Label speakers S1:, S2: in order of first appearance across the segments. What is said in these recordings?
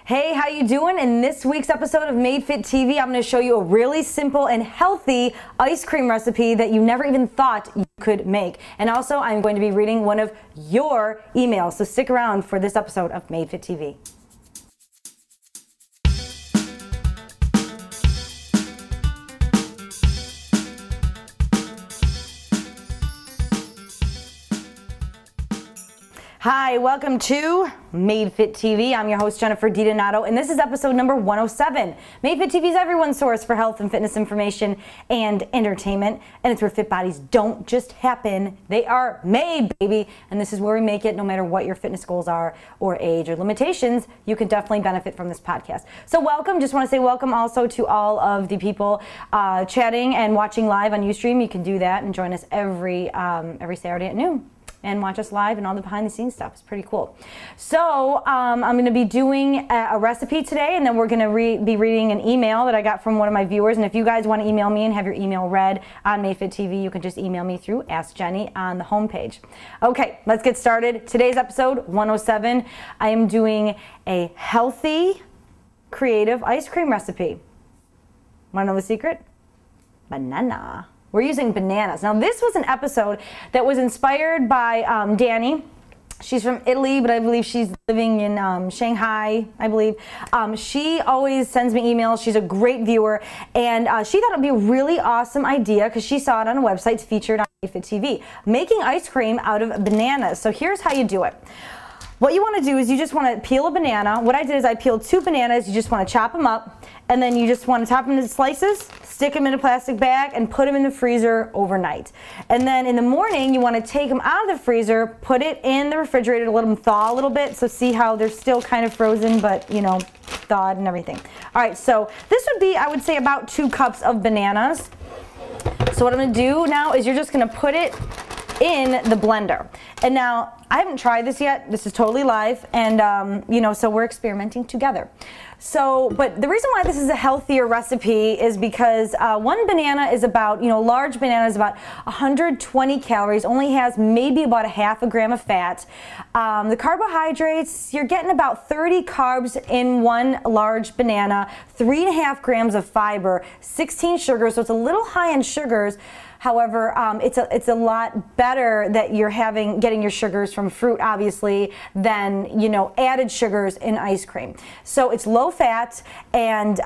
S1: Hey, how you doing? In this week's episode of Made Fit TV, I'm going to show you a really simple and healthy ice cream recipe that you never even thought you could make. And also, I'm going to be reading one of your emails, so stick around for this episode of Made Fit TV. Hi, welcome to Made Fit TV. I'm your host, Jennifer DiDonato, and this is episode number 107. Made Fit TV is everyone's source for health and fitness information and entertainment, and it's where fit bodies don't just happen, they are made, baby. And this is where we make it no matter what your fitness goals are or age or limitations. You can definitely benefit from this podcast. So welcome, just want to say welcome also to all of the people chatting and watching live on Ustream. You can do that and join us every Saturday at noon. And watch us live and all the behind the scenes stuff. It's pretty cool. So I'm going to be doing a recipe today, and then we're going to be reading an email that I got from one of my viewers. And if you guys want to email me and have your email read on Made Fit TV, you can just email me through Ask Jenny on the homepage. Okay, let's get started. Today's episode 107. I am doing a healthy, creative ice cream recipe. Want to know the secret? Banana. We're using bananas. Now, this was an episode that was inspired by Danny. She's from Italy, but I believe she's living in Shanghai, I believe. She always sends me emails. She's a great viewer, and she thought it would be a really awesome idea because she saw it on a website featured on Made Fit TV, making ice cream out of bananas. So here's how you do it. What you want to do is you just want to peel a banana. What I did is I peeled 2 bananas. You just want to chop them up, and then you just want to chop them into slices, stick them in a plastic bag, and put them in the freezer overnight. And then in the morning, you want to take them out of the freezer, put it in the refrigerator to let them thaw a little bit. So see how they're still kind of frozen, but you know, thawed and everything. All right, so this would be, I would say, about 2 cups of bananas. So what I'm going to do now is you're just going to put it in the blender. And now, I haven't tried this yet. This is totally live, and you know, so we're experimenting together. So, but the reason why this is a healthier recipe is because one banana is about, you know, a large banana is about 120 calories, only has maybe about 1/2 gram of fat. The carbohydrates, you're getting about 30 carbs in one large banana, 3.5 grams of fiber, 16 sugars, so it's a little high in sugars. However, it's a lot better that you're getting your sugars from fruit, obviously, than, you know, added sugars in ice cream. So it's low fat, and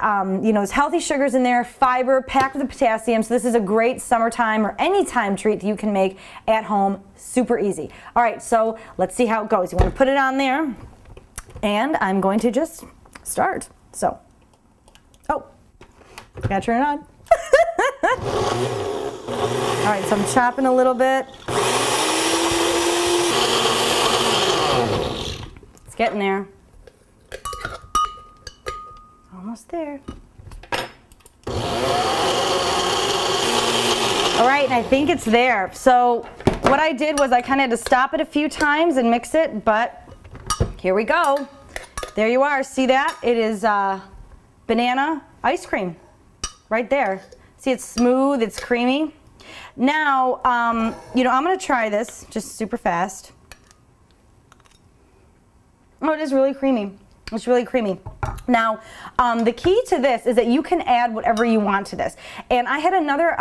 S1: you know, there's healthy sugars in there, fiber, packed with the potassium. So this is a great summertime or anytime treat that you can make at home, super easy. All right, so let's see how it goes. You want to put it on there, and I'm going to just start. So, oh, gotta turn it on. All right, so I'm chopping a little bit. It's getting there. Almost there. All right, and I think it's there. So what I did was I kind of had to stop it a few times and mix it, but here we go. There you are. See that? It is banana ice cream right there. See, it's smooth, it's creamy. Now, you know, I'm going to try this just super fast. Oh, it is really creamy. It's really creamy. Now, the key to this is that you can add whatever you want to this. And I had another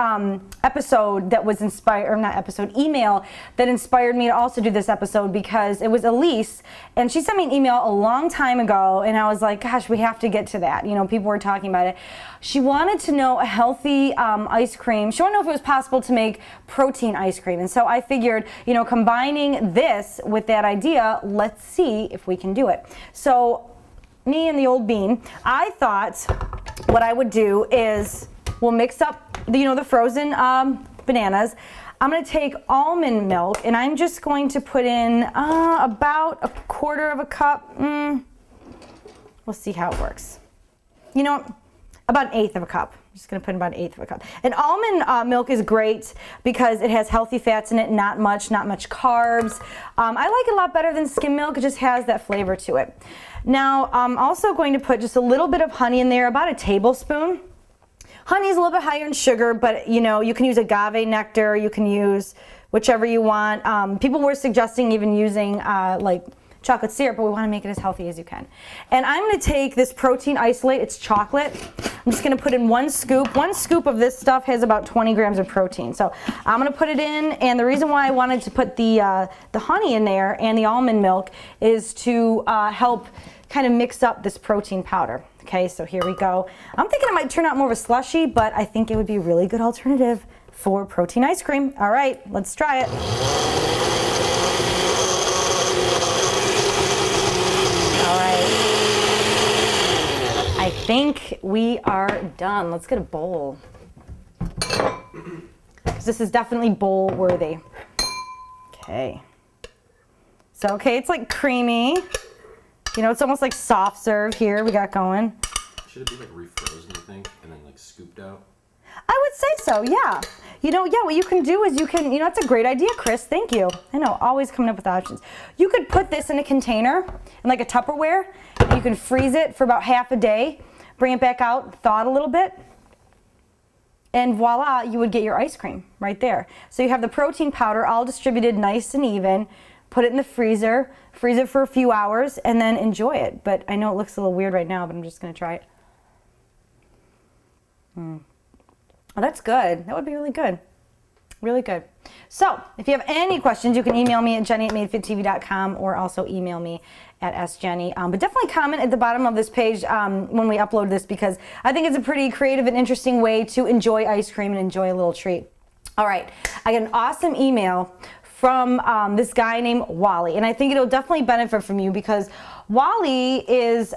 S1: episode that was inspired, or not episode, email that inspired me to also do this episode, because it was Elise, and she sent me an email a long time ago, and I was like, gosh, we have to get to that. You know, people were talking about it. She wanted to know a healthy ice cream. She wanted to know if it was possible to make protein ice cream. And so I figured, you know, combining this with that idea, let's see if we can do it. So me and the old bean, I thought what I would do is we'll mix up the, you know, the frozen bananas. I'm going to take almond milk, and I'm just going to put in about 1/4 cup. We'll see how it works. You know what? About 1/8 cup. I'm just going to put in about 1/8 cup. And almond milk is great because it has healthy fats in it, not much carbs. I like it a lot better than skim milk. It just has that flavor to it. Now, I'm also going to put just a little bit of honey in there, about 1 tablespoon. Honey is a little bit higher in sugar, but you know, you can use agave nectar, you can use whichever you want. People were suggesting even using like chocolate syrup, but we want to make it as healthy as you can. And I'm going to take this protein isolate. It's chocolate. I'm just going to put in 1 scoop. 1 scoop of this stuff has about 20 grams of protein. So I'm going to put it in, and the reason why I wanted to put the honey in there and the almond milk is to help kind of mix up this protein powder. Okay, so here we go. I'm thinking it might turn out more of a slushy, but I think it would be a really good alternative for protein ice cream. All right, let's try it. All right. I think we are done. Let's get a bowl. This is definitely bowl worthy. Okay. So, okay, it's like creamy. You know, it's almost like soft serve here we got going.
S2: Should it be like refrozen, you think, and then like scooped out?
S1: I would say so, yeah. You know, yeah, what you can do is you can, you know, it's a great idea, Chris. Thank you. I know, always coming up with options. You could put this in a container, in like a Tupperware. You can freeze it for about half a day, bring it back out, thaw it a little bit, and voila, you would get your ice cream right there. So you have the protein powder all distributed nice and even. Put it in the freezer, freeze it for a few hours, and then enjoy it. But I know it looks a little weird right now, but I'm just going to try it. Oh, that's good. That would be really good. Really good. So, if you have any questions, you can email me at jenny@madefit.tv.com or also email me at sjenny. But definitely comment at the bottom of this page when we upload this, because I think it's a pretty creative and interesting way to enjoy ice cream and enjoy a little treat. All right, I got an awesome email from this guy named Wally, and I think it'll definitely benefit from you, because Wally is,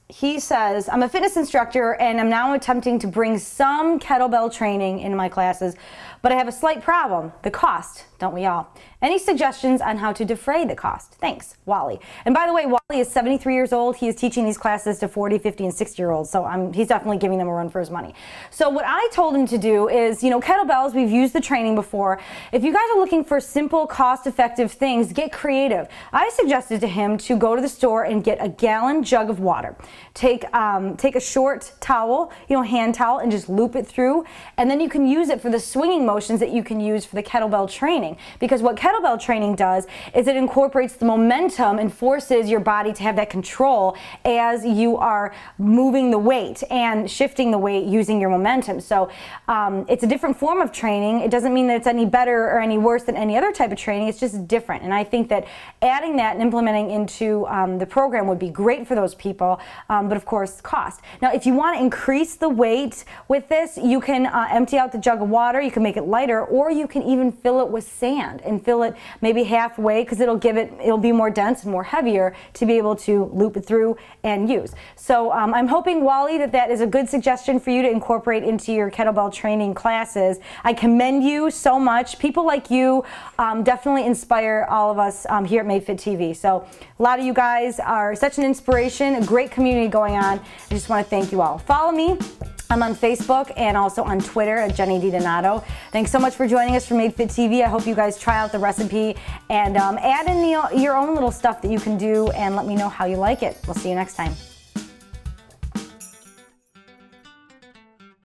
S1: he says, I'm a fitness instructor and I'm now attempting to bring some kettlebell training into my classes, but I have a slight problem, the cost, don't we all? Any suggestions on how to defray the cost? Thanks, Wally. And by the way, Wally is 73 years old. He is teaching these classes to 40, 50, and 60-year-olds, so he's definitely giving them a run for his money. So what I told him to do is, you know, kettlebells, we've used the training before. If you guys are looking for simple, cost-effective things, get creative. I suggested to him to go to the store and get a gallon jug of water. Take a short towel, you know, hand towel, and just loop it through, and then you can use it for the swinging motions that you can use for the kettlebell training. Because what kettlebell training does is it incorporates the momentum and forces your body to have that control as you are moving the weight and shifting the weight using your momentum. So it's a different form of training. It doesn't mean that it's any better or any worse than any other type of training. It's just different. And I think that adding that and implementing into the program would be great for those people, but of course cost. Now if you want to increase the weight with this, you can empty out the jug of water, you can make it lighter, or you can even fill it with sand and fill it maybe halfway, because it'll be more dense and more heavier to be able to loop it through and use. So I'm hoping, Wally, that is a good suggestion for you to incorporate into your kettlebell training classes. I commend you so much. People like you definitely inspire all of us here at Made Fit TV. So a lot of you guys are such an inspiration, a great community going on. I just want to thank you all. Follow me. I'm on Facebook and also on Twitter at Jenny D. Donato. Thanks so much for joining us for Made Fit TV. I hope you guys try out the recipe and add in your own little stuff that you can do, and let me know how you like it. We'll see you next time.